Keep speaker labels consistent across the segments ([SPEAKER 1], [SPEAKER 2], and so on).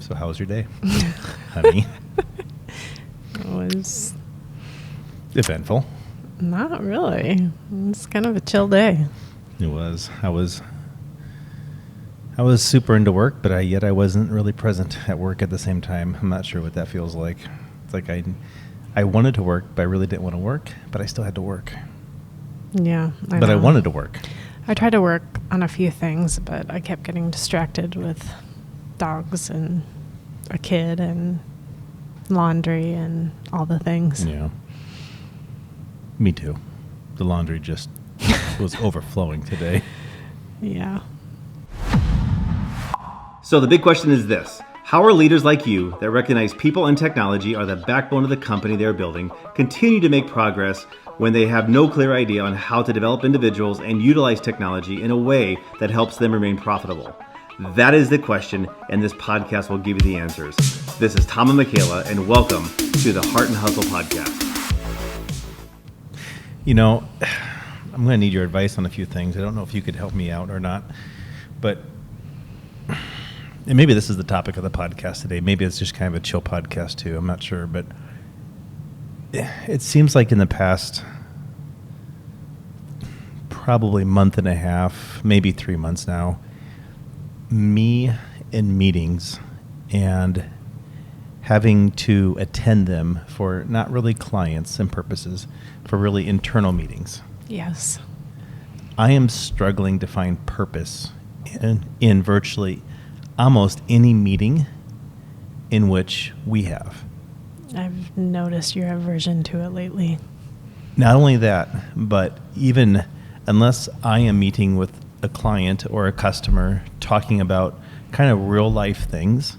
[SPEAKER 1] So how was your day, honey?
[SPEAKER 2] It was
[SPEAKER 1] eventful.
[SPEAKER 2] Not really. It's kind of a chill day.
[SPEAKER 1] It was. I was super into work, but yet I wasn't really present at work at the same time. I'm not sure what that feels like. It's like I wanted to work, but I really didn't want to work, but I still had to work.
[SPEAKER 2] Yeah,
[SPEAKER 1] I wanted to work.
[SPEAKER 2] I tried to work on a few things, but I kept getting distracted with dogs and a kid and laundry and all the things.
[SPEAKER 1] Yeah. Me too. The laundry just was overflowing today.
[SPEAKER 2] Yeah.
[SPEAKER 3] So the big question is this: how are leaders like you that recognize people and technology are the backbone of the company they're building continue to make progress when they have no clear idea on how to develop individuals and utilize technology in a way that helps them remain profitable? That is the question, and this podcast will give you the answers. This is Tom and Michaela, and welcome to the Heart and Hustle Podcast.
[SPEAKER 1] You know, I'm going to need your advice on a few things. I don't know if you could help me out or not, but and maybe this is the topic of the podcast today. Maybe it's just kind of a chill podcast too. I'm not sure, but it seems like in the past probably month and a half, maybe 3 months now, me in meetings and having to attend them for not really clients and purposes, for really internal meetings.
[SPEAKER 2] Yes.
[SPEAKER 1] I am struggling to find purpose in virtually almost any meeting in which we have.
[SPEAKER 2] I've noticed your aversion to it lately.
[SPEAKER 1] Not only that, but even unless I am meeting with a client or a customer talking about kind of real life things,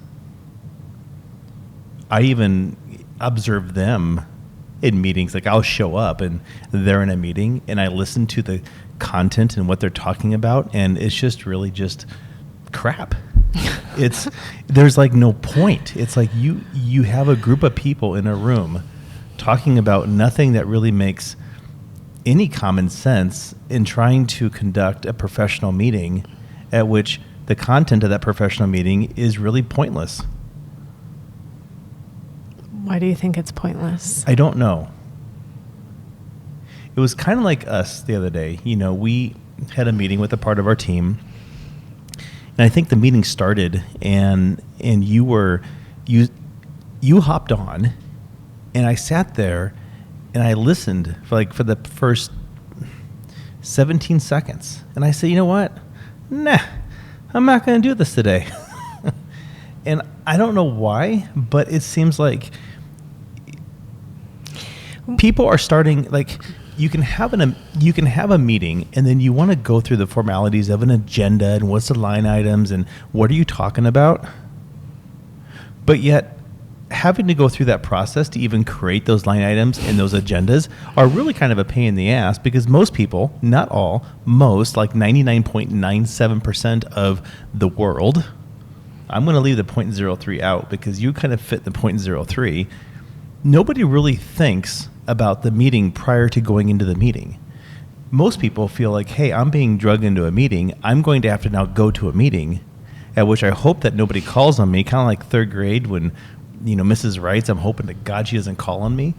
[SPEAKER 1] I even observe them in meetings. Like I'll show up and they're in a meeting and I listen to the content and what they're talking about, and it's just really just crap. There's like no point. It's like you have a group of people in a room talking about nothing that really makes any common sense in trying to conduct a professional meeting at which the content of that professional meeting is really pointless.
[SPEAKER 2] Why do you think it's pointless?
[SPEAKER 1] I don't know. It was kind of like us the other day. You know, we had a meeting with a part of our team, and I think the meeting started, and you hopped on, and I sat there, and I listened for the first 17 seconds, and I said, you know what? Nah, I'm not going to do this today. And I don't know why, but it seems like people are starting, like, you can have a meeting and then you want to go through the formalities of an agenda and what's the line items and what are you talking about? But yet having to go through that process to even create those line items and those agendas are really kind of a pain in the ass, because most people, not all, most, like 99.97% of the world, I'm going to leave the 0.03 out because you kind of fit the 0.03. Nobody really thinks about the meeting prior to going into the meeting. Most people feel like, hey, I'm being drugged into a meeting. I'm going to have to now go to a meeting, at which I hope that nobody calls on me, kind of like third grade when, you know, Mrs. writes, I'm hoping to God she doesn't call on me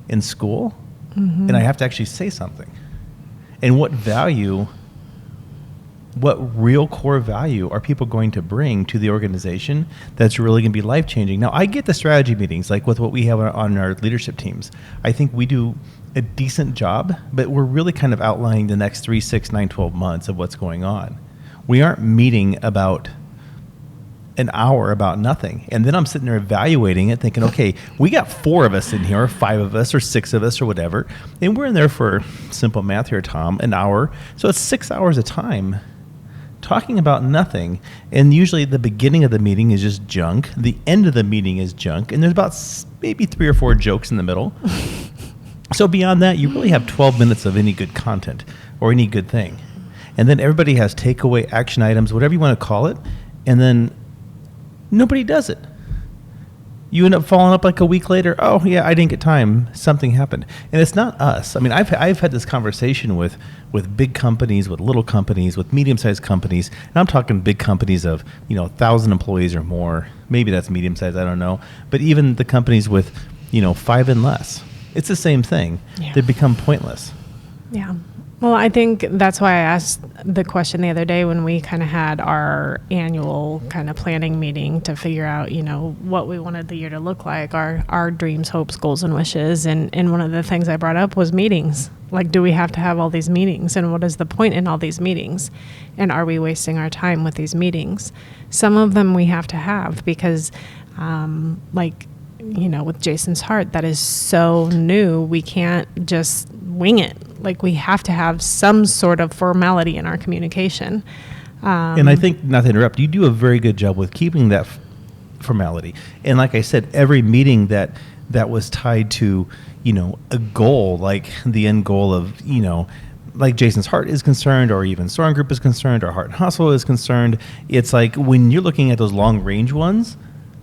[SPEAKER 1] in school. Mm-hmm. And I have to actually say something. And what real core value are people going to bring to the organization that's really going to be life-changing? Now, I get the strategy meetings, like with what we have on our leadership teams. I think we do a decent job, but we're really kind of outlining the next 3, 6, 9, 12 months of what's going on. We aren't meeting about an hour about nothing. And then I'm sitting there evaluating it, thinking, okay, we got 4 of us in here, or 5 of us, or 6 of us, or whatever. And we're in there for simple math here, Tom, an hour. So it's 6 hours of time talking about nothing. And usually the beginning of the meeting is just junk. The end of the meeting is junk. And there's about maybe 3 or 4 jokes in the middle. So beyond that, you really have 12 minutes of any good content or any good thing. And then everybody has takeaway action items, whatever you want to call it. And then nobody does it. You end up following up like a week later. Oh yeah, I didn't get time. Something happened, and it's not us. I mean, I've had this conversation with big companies, with little companies, with medium-sized companies, and I'm talking big companies of 1,000 employees or more. Maybe that's medium-sized. I don't know. But even the companies with 5 and less, it's the same thing.
[SPEAKER 2] Yeah.
[SPEAKER 1] They become pointless.
[SPEAKER 2] Yeah. Well, I think that's why I asked the question the other day when we kind of had our annual kind of planning meeting to figure out, what we wanted the year to look like, our dreams, hopes, goals, and wishes. And one of the things I brought up was meetings. Like, do we have to have all these meetings? And what is the point in all these meetings? And are we wasting our time with these meetings? Some of them we have to have because, with Jason's Heart, that is so new. We can't just wing it. Like, we have to have some sort of formality in our communication.
[SPEAKER 1] And I think, not to interrupt, you do a very good job with keeping that formality. And like I said, every meeting that was tied to, a goal, like the end goal of, like Jason's Heart is concerned, or even Soaring Group is concerned, or Heart and Hustle is concerned. It's like when you're looking at those long range ones,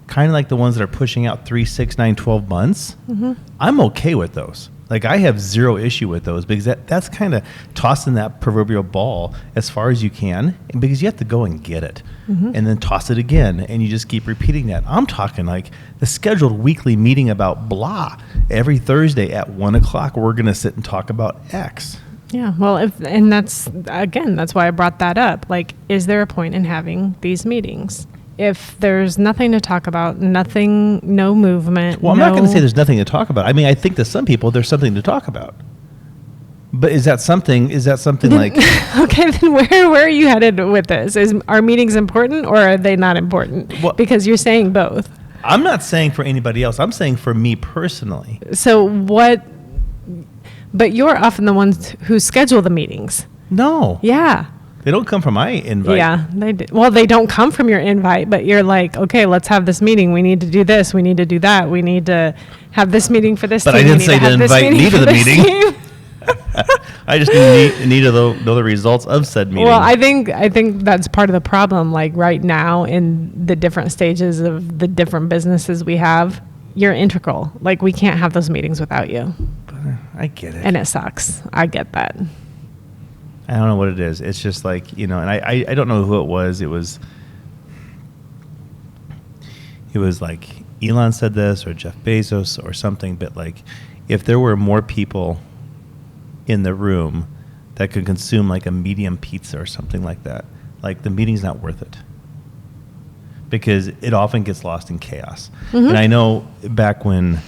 [SPEAKER 1] kind of like the ones that are pushing out 3, 6, 9, 12 months, I'm okay with those. Like, I have zero issue with those because that's kind of tossing that proverbial ball as far as you can, because you have to go and get it and then toss it again, and you just keep repeating that. I'm talking like the scheduled weekly meeting about blah every Thursday at 1:00. We're going to sit and talk about X.
[SPEAKER 2] Yeah, well, that's why I brought that up. Like, is there a point in having these meetings? If there's nothing to talk about, no movement.
[SPEAKER 1] Well, I'm not going to say there's nothing to talk about. I mean, I think to some people there's something to talk about. But is that something like...
[SPEAKER 2] Okay, then where are you headed with this? Are meetings important, or are they not important?
[SPEAKER 1] Well,
[SPEAKER 2] because you're saying both.
[SPEAKER 1] I'm not saying for anybody else. I'm saying for me personally.
[SPEAKER 2] So what... But you're often the ones who schedule the meetings.
[SPEAKER 1] No.
[SPEAKER 2] Yeah.
[SPEAKER 1] They don't come from my invite.
[SPEAKER 2] Yeah, they do. Well, they don't come from your invite, but you're like, okay, let's have this meeting. We need to do this. We need to do that. We need to have this meeting for this
[SPEAKER 1] but
[SPEAKER 2] team.
[SPEAKER 1] I didn't say to invite me to the meeting. I just need to know the results of said meeting.
[SPEAKER 2] Well, I think that's part of the problem. Like, right now, in the different stages of the different businesses we have, you're integral. Like, we can't have those meetings without you.
[SPEAKER 1] But I get it.
[SPEAKER 2] And it sucks. I get that.
[SPEAKER 1] I don't know what it is. It's just like, and I don't know who it was. It was like Elon said this, or Jeff Bezos or something, but like, if there were more people in the room that could consume like a medium pizza or something like that, like, the meeting's not worth it, because it often gets lost in chaos. And I know when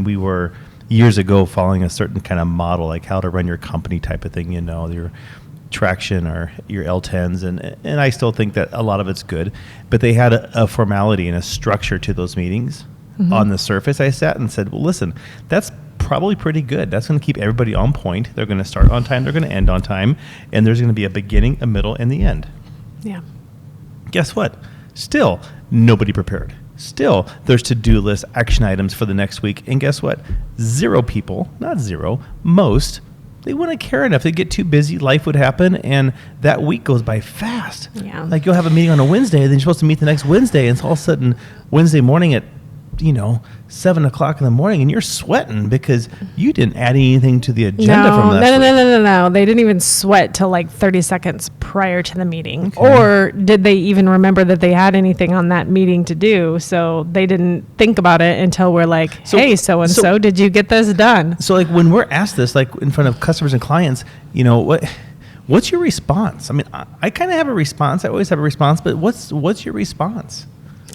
[SPEAKER 1] we were years ago following a certain kind of model, like how to run your company type of thing, your traction or your L10s. And I still think that a lot of it's good, but they had a formality and a structure to those meetings. On the surface, I sat and said, well, listen, that's probably pretty good. That's going to keep everybody on point. They're going to start on time. They're going to end on time. And there's going to be a beginning, a middle, and the end.
[SPEAKER 2] Yeah.
[SPEAKER 1] Guess what? Still, nobody prepared. Still, there's to-do list, action items for the next week. And guess what? Zero people, not zero, most, they wouldn't care enough. They get too busy, life would happen, and that week goes by fast.
[SPEAKER 2] Yeah.
[SPEAKER 1] Like, you'll have a meeting on a Wednesday, and then you're supposed to meet the next Wednesday, and it's all of a sudden Wednesday morning at 7:00 in the morning, and you're sweating because you didn't add anything to the agenda from last week.
[SPEAKER 2] No. They didn't even sweat till like 30 seconds prior to the meeting. Okay. Or did they even remember that they had anything on that meeting to do? So they didn't think about it until we're like, hey, so-and-so, did you get this done?
[SPEAKER 1] So like, when we're asked this, like in front of customers and clients, what's your response? I mean, I kind of have a response. I always have a response, but what's your response?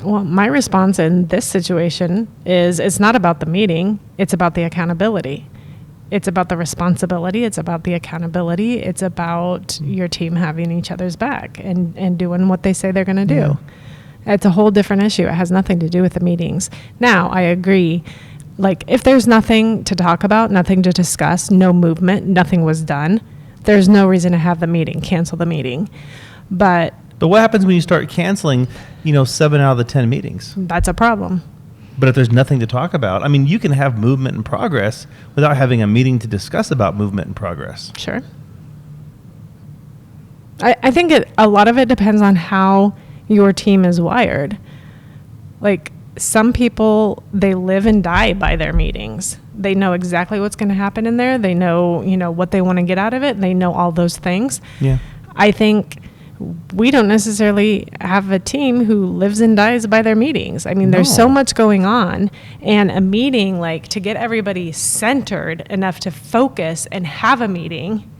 [SPEAKER 2] Well, my response in this situation is, it's not about the meeting. It's about the accountability. It's about the responsibility. It's about the accountability. It's about your team having each other's back and doing what they say they're going to do. Yeah. It's a whole different issue. It has nothing to do with the meetings. Now, I agree. Like, if there's nothing to talk about, nothing to discuss, no movement, nothing was done, there's no reason to have the meeting. Cancel the meeting. But
[SPEAKER 1] what happens when you start canceling, 7 out of the 10 meetings?
[SPEAKER 2] That's a problem.
[SPEAKER 1] But if there's nothing to talk about, I mean, you can have movement and progress without having a meeting to discuss about movement and progress.
[SPEAKER 2] Sure. I think a lot of it depends on how your team is wired. Like, some people, they live and die by their meetings. They know exactly what's going to happen in there. They know, what they want to get out of it. They know all those things.
[SPEAKER 1] Yeah.
[SPEAKER 2] I think we don't necessarily have a team who lives and dies by their meetings. I mean, there's so much going on, and a meeting, like, to get everybody centered enough to focus and have a meeting.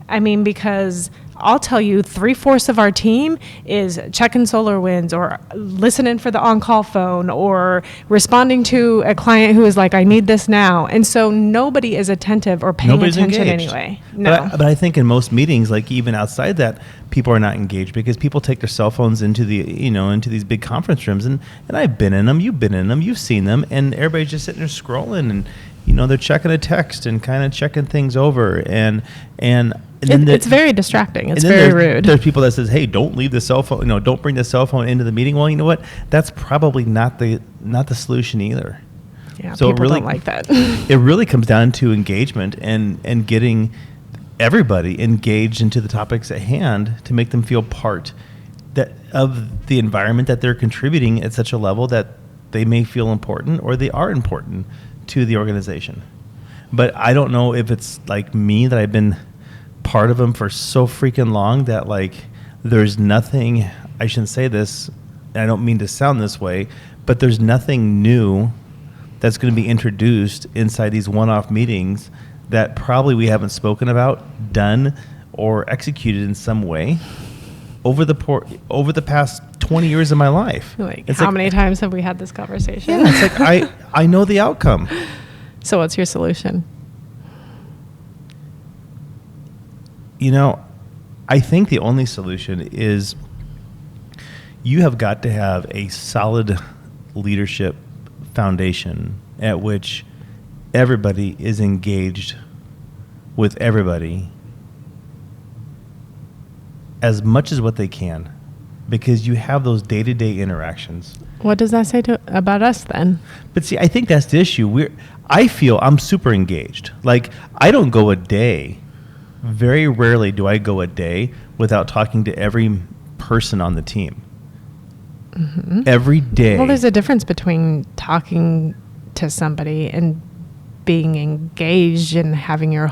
[SPEAKER 2] I mean, because I'll tell you, 3/4 of our team is checking SolarWinds or listening for the on-call phone or responding to a client who is like, I need this now. And so nobody is attentive or paying attention
[SPEAKER 1] engaged.
[SPEAKER 2] anyway. No.
[SPEAKER 1] But I think in most meetings, like even outside that, people are not engaged because people take their cell phones into into these big conference rooms. And I've been in them, you've been in them, you've seen them, and everybody's just sitting there scrolling and, they're checking a text and kind of checking things over. And then
[SPEAKER 2] it's very distracting. It's
[SPEAKER 1] very
[SPEAKER 2] rude.
[SPEAKER 1] There's people that says, "Hey, don't leave the cell phone. Don't bring the cell phone into the meeting." Well, you know what? That's probably not the solution either.
[SPEAKER 2] Yeah,
[SPEAKER 1] so
[SPEAKER 2] people
[SPEAKER 1] really,
[SPEAKER 2] don't like that.
[SPEAKER 1] It really comes down to engagement and getting everybody engaged into the topics at hand to make them feel part of the environment that they're contributing at such a level that they may feel important or they are important to the organization. But I don't know if it's like me that I've been part of them for so freaking long that like there's nothing, I shouldn't say this, and I don't mean to sound this way, but there's nothing new that's going to be introduced inside these one-off meetings that probably we haven't spoken about, done, or executed in some way over the past 20 years of my life.
[SPEAKER 2] Like, how many times have we had this conversation?
[SPEAKER 1] Yeah, it's like I know the outcome.
[SPEAKER 2] So what's your solution?
[SPEAKER 1] I think the only solution is you have got to have a solid leadership foundation at which everybody is engaged with everybody as much as what they can, because you have those day-to-day interactions.
[SPEAKER 2] What does that say about us then?
[SPEAKER 1] But see, I think that's the issue. I feel I'm super engaged. Like, I don't go a day, very rarely do I go a day without talking to every person on the team. Mm-hmm. Every day.
[SPEAKER 2] Well, there's a difference between talking to somebody and being engaged and having your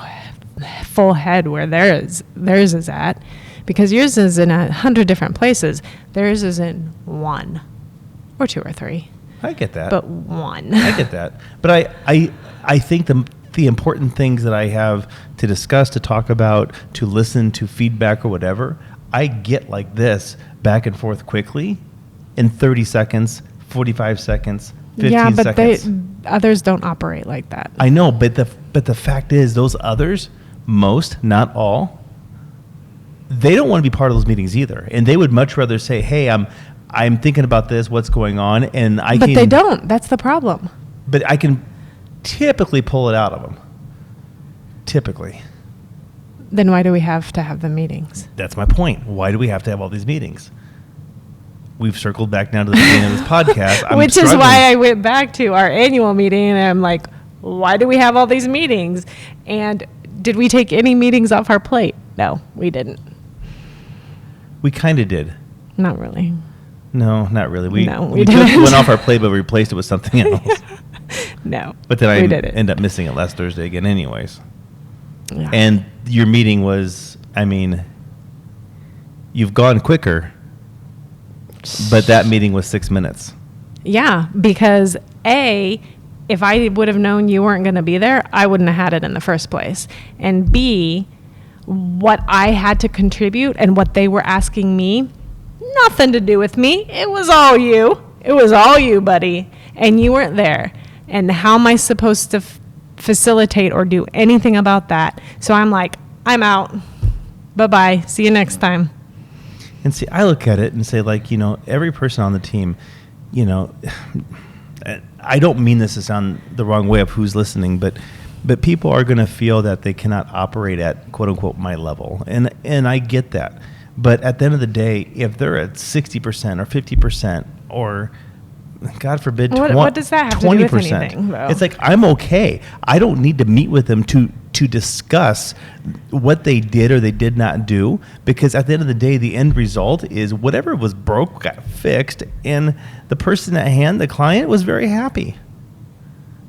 [SPEAKER 2] full head where theirs is at. Because yours is in 100 different places. Theirs is in 1 or 2 or 3.
[SPEAKER 1] I get that.
[SPEAKER 2] But 1.
[SPEAKER 1] I get that. But I think the important things that I have to discuss, to talk about, to listen to feedback or whatever, I get like this back and forth quickly in 30 seconds, 45 seconds, 15 seconds.
[SPEAKER 2] Others don't operate like that.
[SPEAKER 1] I know, but the fact is those others, most, not all, they don't want to be part of those meetings either. And they would much rather say, hey, I'm thinking about this, what's going on, and
[SPEAKER 2] But they don't. That's the problem.
[SPEAKER 1] But I can typically pull it out of them. Typically.
[SPEAKER 2] Then why do we have to have the meetings?
[SPEAKER 1] That's my point. Why do we have to have all these meetings? We've circled back now to the beginning of this podcast.
[SPEAKER 2] Which is why I went back to our annual meeting, and I'm like, why do we have all these meetings? And did we take any meetings off our plate? No, we didn't.
[SPEAKER 1] We kind of did.
[SPEAKER 2] Not really.
[SPEAKER 1] No, not really. We
[SPEAKER 2] didn't.
[SPEAKER 1] Took one off our plate, but we replaced it with something else.
[SPEAKER 2] No.
[SPEAKER 1] But then I ended up missing it last Thursday again anyways. Yeah. And your meeting was, you've gone quicker, but that meeting was 6 minutes. Yeah,
[SPEAKER 2] because if I would have known you weren't going to be there, I wouldn't have had it in the first place. And B, what I had to contribute and what they were asking me, nothing to do with me. It was all you. It was all you, buddy. And you weren't there. And how am I supposed to facilitate or do anything about that? So I'm like, I'm out. Bye-bye. See you next time.
[SPEAKER 1] And see, I look at it and say, like, every person on the team, I don't mean this to sound the wrong way of who's listening, but people are going to feel that they cannot operate at quote unquote my level. And I get that. But at the end of the day, if they're at 60% or 50% or God forbid,
[SPEAKER 2] What does that have to do with
[SPEAKER 1] 20%.
[SPEAKER 2] anything, though?
[SPEAKER 1] It's like, I'm okay. I don't need to meet with them to discuss what they did or they did not do, because at the end of the day, the end result is whatever was broke got fixed, and the person at hand, the client, was very happy.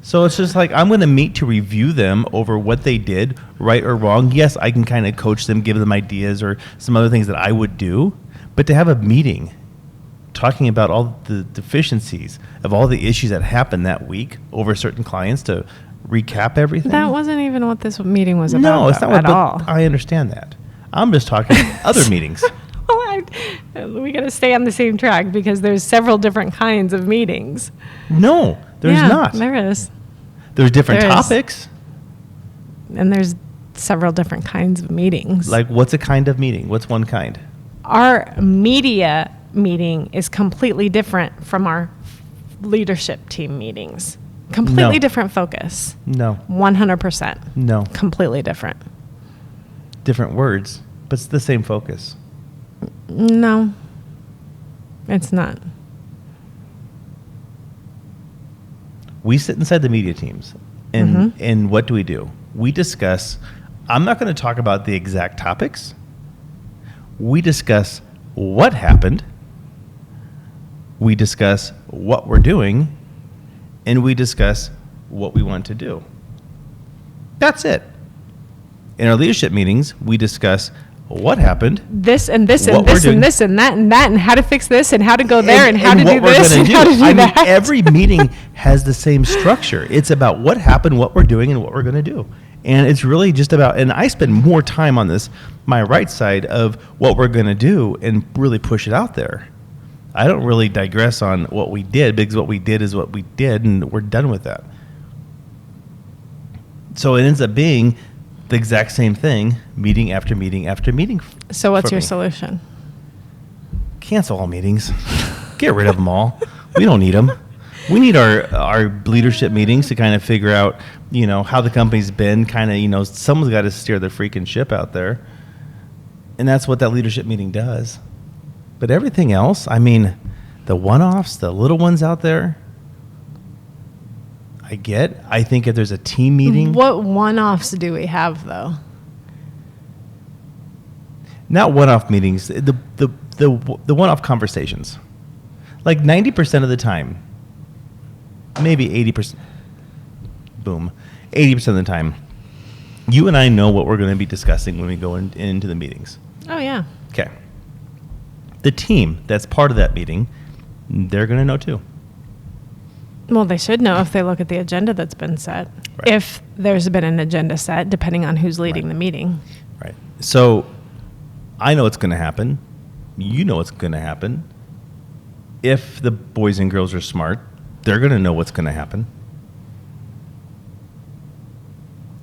[SPEAKER 1] So it's just like, I'm going to meet to review them over what they did, right or wrong. Yes, I can kind of coach them, give them ideas or some other things that I would do, but to have a meeting talking about all the deficiencies of all the issues that happened that week over certain clients, to recap everything.
[SPEAKER 2] That wasn't even what this meeting was about.
[SPEAKER 1] No, it's not
[SPEAKER 2] at all.
[SPEAKER 1] I understand that. I'm just talking other meetings.
[SPEAKER 2] We got to stay on the same track, because there's several different kinds of meetings.
[SPEAKER 1] No, there's not.
[SPEAKER 2] There is.
[SPEAKER 1] There's different
[SPEAKER 2] There is.
[SPEAKER 1] topics.
[SPEAKER 2] And there's several different kinds of meetings.
[SPEAKER 1] Like, what's a kind of meeting? What's one kind?
[SPEAKER 2] Our media meeting is completely different from our leadership team meetings. Completely
[SPEAKER 1] No.
[SPEAKER 2] different focus.
[SPEAKER 1] No.
[SPEAKER 2] 100%.
[SPEAKER 1] No.
[SPEAKER 2] Completely different.
[SPEAKER 1] Different words, but it's the same focus.
[SPEAKER 2] No, it's not.
[SPEAKER 1] We sit inside the media teams, and and what do? We discuss. I'm not going to talk about the exact topics. We discuss what happened. We discuss what we're doing, and we discuss what we want to do. That's it. In our leadership meetings, we discuss what happened,
[SPEAKER 2] This and this
[SPEAKER 1] What
[SPEAKER 2] and
[SPEAKER 1] we're
[SPEAKER 2] this
[SPEAKER 1] doing.
[SPEAKER 2] and this and that, and how to fix this and how to go there and how to
[SPEAKER 1] what
[SPEAKER 2] do
[SPEAKER 1] we're
[SPEAKER 2] this
[SPEAKER 1] gonna
[SPEAKER 2] and how to do
[SPEAKER 1] I
[SPEAKER 2] that.
[SPEAKER 1] mean, every meeting has the same structure. It's about what happened, what we're doing, and what we're going to do. And it's really just about, and I spend more time on this, my right side of what we're going to do, and really push it out there. I don't really digress on what we did, because what we did is what we did, and we're done with that. So it ends up being the exact same thing, meeting after meeting after meeting.
[SPEAKER 2] So what's
[SPEAKER 1] for
[SPEAKER 2] your
[SPEAKER 1] me.
[SPEAKER 2] solution?
[SPEAKER 1] Cancel all meetings. Get rid of them all. We don't need them. We need our leadership meetings to kind of figure out, how the company's been, kind of, someone's got to steer the freaking ship out there. And that's what that leadership meeting does. But everything else, I mean, the one-offs, the little ones out there, I think if there's a team meeting.
[SPEAKER 2] What one-offs do we have, though?
[SPEAKER 1] Not one-off meetings, the one-off conversations. Like 90% of the time, maybe 80%, 80% of the time, you and I know what we're going to be discussing when we go into the meetings.
[SPEAKER 2] Oh, yeah.
[SPEAKER 1] Okay. The team that's part of that meeting, they're going to know too.
[SPEAKER 2] Well, they should know if they look at the agenda that's been set.
[SPEAKER 1] Right.
[SPEAKER 2] If there's been an agenda set, depending on who's leading
[SPEAKER 1] Right.
[SPEAKER 2] the meeting.
[SPEAKER 1] Right. So I know what's going to happen. You know what's going to happen. If the boys and girls are smart, they're going to know what's going to happen.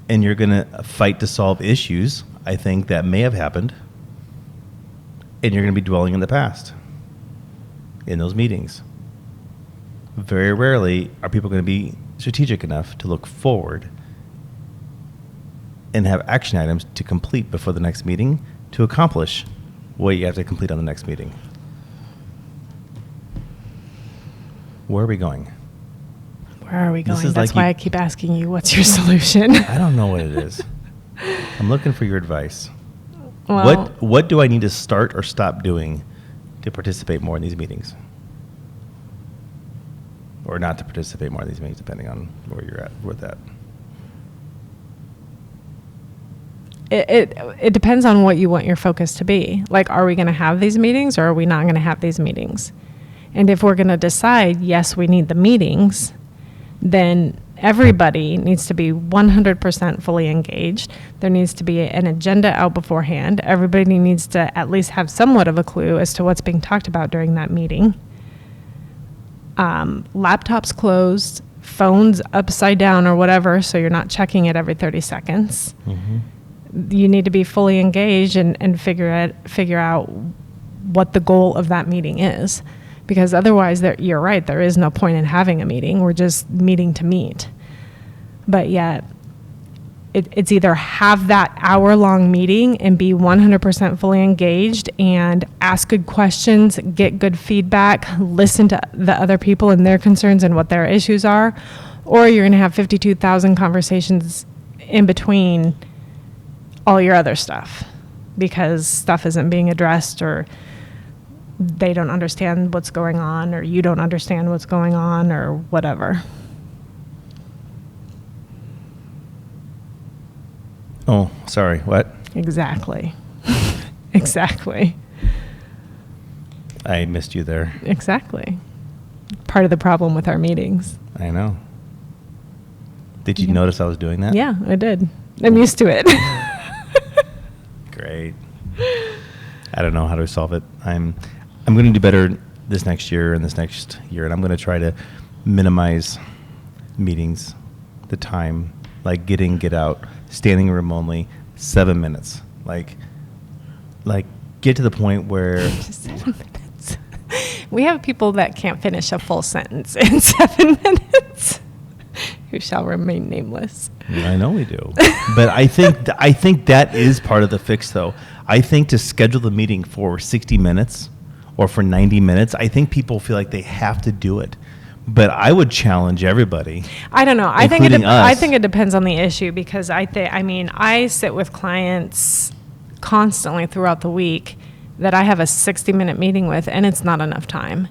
[SPEAKER 1] And you're going to fight to solve issues, I think, that may have happened. And you're going to be dwelling in the past in those meetings. Very rarely are people going to be strategic enough to look forward and have action items to complete before the next meeting to accomplish what you have to complete on the next meeting. Where are we going?
[SPEAKER 2] Where are we
[SPEAKER 1] This
[SPEAKER 2] going?
[SPEAKER 1] is
[SPEAKER 2] That's
[SPEAKER 1] like
[SPEAKER 2] why
[SPEAKER 1] you-
[SPEAKER 2] I keep asking you, what's your solution?
[SPEAKER 1] I don't know what it is. I'm looking for your advice.
[SPEAKER 2] Well,
[SPEAKER 1] What do I need to start or stop doing to participate more in these meetings? Or not to participate more in these meetings, depending on where you're at with that.
[SPEAKER 2] it depends on what you want your focus to be. Like, are we going to have these meetings or are we not going to have these meetings? And if we're going to decide, yes, we need the meetings, then everybody needs to be 100% fully engaged. There needs to be an agenda out beforehand. Everybody needs to at least have somewhat of a clue as to what's being talked about during that meeting. Laptops closed, phones upside down or whatever, so you're not checking it every 30 seconds.
[SPEAKER 1] Mm-hmm.
[SPEAKER 2] You need to be fully engaged and figure out what the goal of that meeting is. Because otherwise, you're right, there is no point in having a meeting. We're just meeting to meet. But yet, it's either have that hour-long meeting and be 100% fully engaged and ask good questions, get good feedback, listen to the other people and their concerns and what their issues are, or you're going to have 52,000 conversations in between all your other stuff because stuff isn't being addressed, or they don't understand what's going on, or you don't understand what's going on, or whatever.
[SPEAKER 1] Oh, sorry. What?
[SPEAKER 2] Exactly. Exactly.
[SPEAKER 1] I missed you there.
[SPEAKER 2] Exactly. Part of the problem with our meetings.
[SPEAKER 1] I know. Did you notice I was doing that?
[SPEAKER 2] Yeah, I did. I'm used to it.
[SPEAKER 1] Great. I don't know how to solve it. I'm going to do better this next year and this next year, and I'm going to try to minimize meetings, the time, like get out, standing room only, 7 minutes. Like get to the point where
[SPEAKER 2] 7 minutes. We have people that can't finish a full sentence in 7 minutes. Who shall remain nameless.
[SPEAKER 1] I know we do. But I think that is part of the fix, though. I think to schedule the meeting for 60 minutes or for 90 minutes, I think people feel like they have to do it. But I would challenge everybody.
[SPEAKER 2] I don't know. I think
[SPEAKER 1] including
[SPEAKER 2] it depends on the issue, because I sit with clients constantly throughout the week that I have a 60-minute meeting with, and it's not enough time.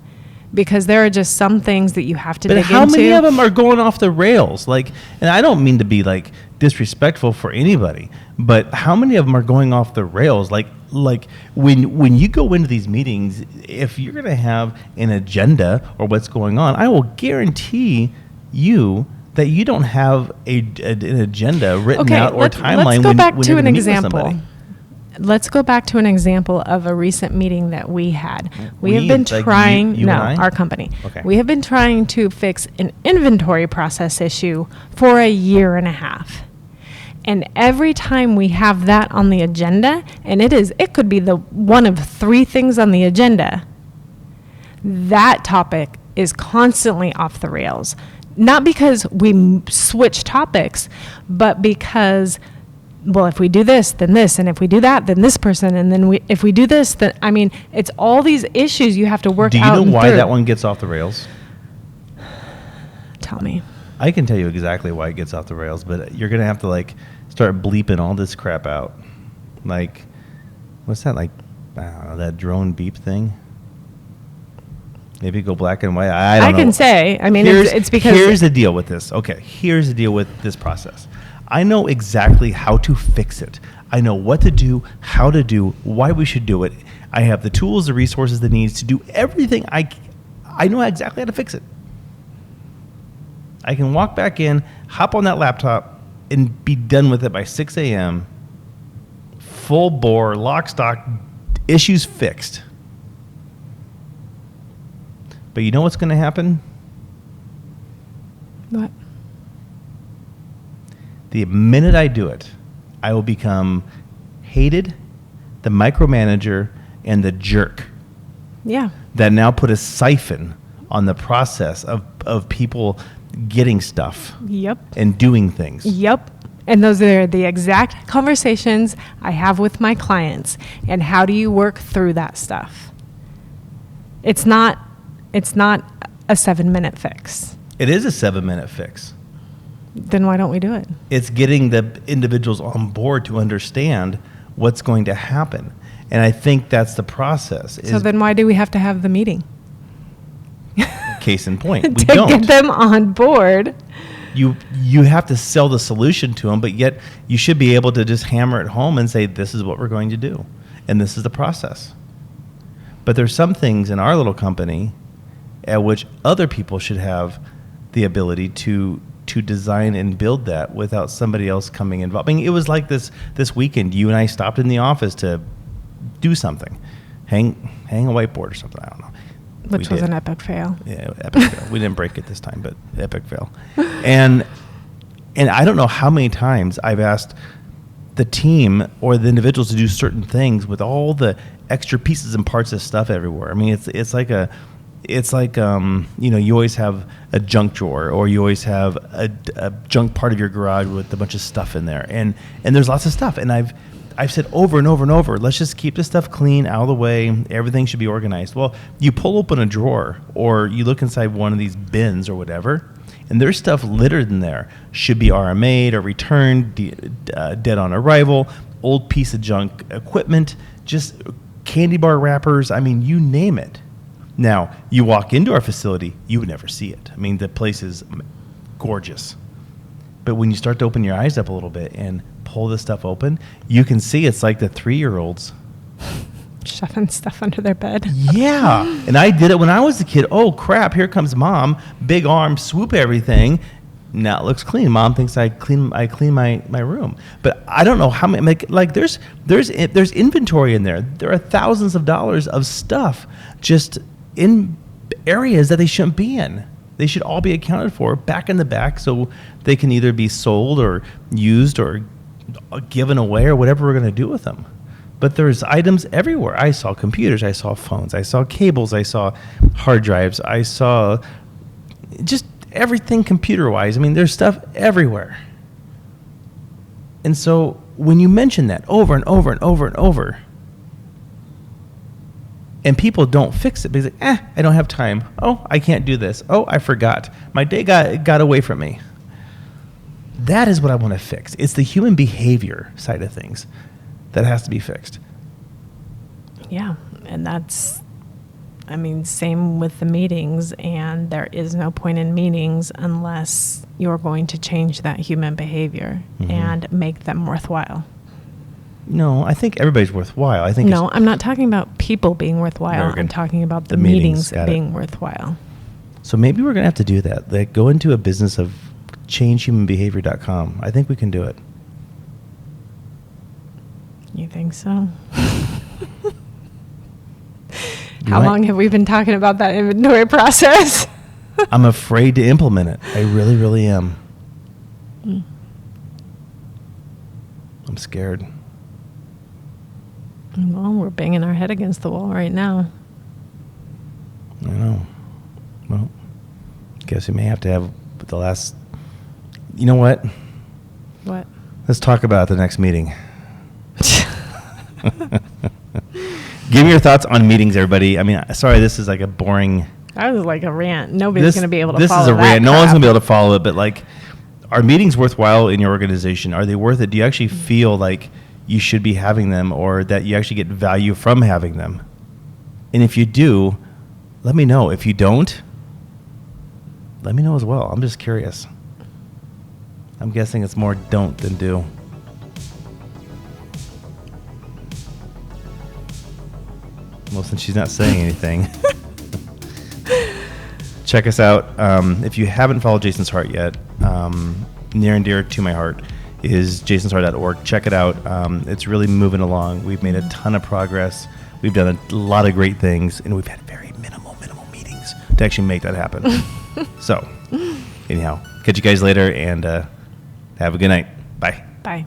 [SPEAKER 2] Because there are just some things that you have to dig into.
[SPEAKER 1] But how many of them are going off the rails? And I don't mean to be disrespectful for anybody, but how many of them are going off the rails? Like when you go into these meetings, if you're going to have an agenda or what's going on, I will guarantee you that you don't have an agenda written out or timeline.
[SPEAKER 2] Let's go back to an example.
[SPEAKER 1] Somebody.
[SPEAKER 2] Let's go back to an example of a recent meeting that we had. We have been
[SPEAKER 1] like
[SPEAKER 2] trying,
[SPEAKER 1] you
[SPEAKER 2] no,
[SPEAKER 1] and I?
[SPEAKER 2] our company.
[SPEAKER 1] Okay.
[SPEAKER 2] We have been trying to fix an inventory process issue for a year and a half. And every time we have that on the agenda, and it could be the one of 3 things on the agenda, that topic is constantly off the rails. Not because we switch topics, but because, well, if we do this, then this, and if we do that, then this person, and then if we do this, then, it's all these issues you have to work out.
[SPEAKER 1] Do you know why that one gets off the rails?
[SPEAKER 2] Tell me.
[SPEAKER 1] I can tell you exactly why it gets off the rails, but you're going to have to start bleeping all this crap out. What's that, I don't know, that drone beep thing? Maybe go black and white. I don't know.
[SPEAKER 2] I can say, it's because.
[SPEAKER 1] Here's the deal with this. Okay, here's the deal with this process. I know exactly how to fix it. I know what to do, how to do, why we should do it. I have the tools, the resources, the needs to do everything. I know exactly how to fix it. I can walk back in, hop on that laptop, and be done with it by 6 a.m. Full bore, lock, stock, issues fixed. But you know what's going to happen?
[SPEAKER 2] What?
[SPEAKER 1] The minute I do it, I will become hated, the micromanager, and the jerk.
[SPEAKER 2] Yeah.
[SPEAKER 1] That now put a siphon on the process of people getting stuff.
[SPEAKER 2] Yep.
[SPEAKER 1] And doing things.
[SPEAKER 2] Yep. And those are the exact conversations I have with my clients. And how do you work through that stuff? It's not a 7-minute fix.
[SPEAKER 1] It is a 7-minute fix.
[SPEAKER 2] Then why don't we do it?
[SPEAKER 1] It's getting the individuals on board to understand what's going to happen. And I think that's the process.
[SPEAKER 2] So then why do we have to have the meeting?
[SPEAKER 1] Case in point, we
[SPEAKER 2] to
[SPEAKER 1] don't.
[SPEAKER 2] Get them on board.
[SPEAKER 1] You have to sell the solution to them, but yet you should be able to just hammer it home and say, this is what we're going to do. And this is the process. But there's some things in our little company at which other people should have the ability to design and build that without somebody else coming involved. It was like this weekend. You and I stopped in the office to do something, hang a whiteboard or something. I don't know.
[SPEAKER 2] Which was an epic fail.
[SPEAKER 1] Yeah, epic fail. We didn't break it this time, but epic fail. And I don't know how many times I've asked the team or the individuals to do certain things with all the extra pieces and parts of stuff everywhere. It's like it's like, you always have a junk drawer, or you always have a junk part of your garage with a bunch of stuff in there. And there's lots of stuff. And I've said over and over and over, let's just keep this stuff clean, out of the way. Everything should be organized. Well, you pull open a drawer, or you look inside one of these bins or whatever, and there's stuff littered in there. Should be RMA'd or returned, dead on arrival, old piece of junk equipment, just candy bar wrappers. I mean, you name it. Now, you walk into our facility, you would never see it. I mean, the place is gorgeous. But when you start to open your eyes up a little bit and pull this stuff open, you can see it's like the 3-year-olds
[SPEAKER 2] shoving stuff under their bed.
[SPEAKER 1] Yeah. And I did it when I was a kid. Oh, crap. Here comes mom. Big arm, swoop everything. Now it looks clean. Mom thinks I clean my room. But I don't know how many, like there's inventory in there. There are thousands of dollars of stuff just in areas that they shouldn't be in. They should all be accounted for back in the back, so they can either be sold or used or given away or whatever we're going to do with them. But there's items everywhere. I saw computers, I saw phones, I saw cables, I saw hard drives, I saw just everything computer-wise. I mean, there's stuff everywhere. And so when you mention that over and over and over and over, and people don't fix it because, I don't have time. Oh, I can't do this. Oh, I forgot. My day got away from me. That is what I want to fix. It's the human behavior side of things that has to be fixed.
[SPEAKER 2] Yeah, and same with the meetings, and there is no point in meetings unless you're going to change that human behavior and make them worthwhile.
[SPEAKER 1] No, I think everybody's worthwhile.
[SPEAKER 2] I'm not talking about people being worthwhile. I'm talking about the meetings being worthwhile.
[SPEAKER 1] So maybe we're going to have to do that. Like, go into a business of changehumanbehavior.com. I think we can do it.
[SPEAKER 2] You think so? How long have we been talking about that inventory process?
[SPEAKER 1] I'm afraid to implement it. I really, really am. I'm scared.
[SPEAKER 2] Well, we're banging our head against the wall right now.
[SPEAKER 1] I know. Well, guess we may have to have the last... You know what?
[SPEAKER 2] What?
[SPEAKER 1] Let's talk about the next meeting. Give me your thoughts on meetings, everybody. I mean, sorry, this is like a boring...
[SPEAKER 2] That was like a rant. Nobody's going to be able to follow
[SPEAKER 1] that. This is a rant. No
[SPEAKER 2] crap.
[SPEAKER 1] one's going to be able to follow it, but like, are meetings worthwhile in your organization? Are they worth it? Do you actually feel like you should be having them, or that you actually get value from having them? And if you do, let me know. If you don't, let me know as well. I'm just curious. I'm guessing it's more don't than do. Well, since she's not saying anything. Check us out. If you haven't followed Jason's Heart yet, near and dear to my heart is jasonsheart.org. Check it out. It's really moving along. We've made a ton of progress. We've done a lot of great things, and we've had very minimal meetings to actually make that happen. So, anyhow, catch you guys later, and have a good night. Bye.
[SPEAKER 2] Bye.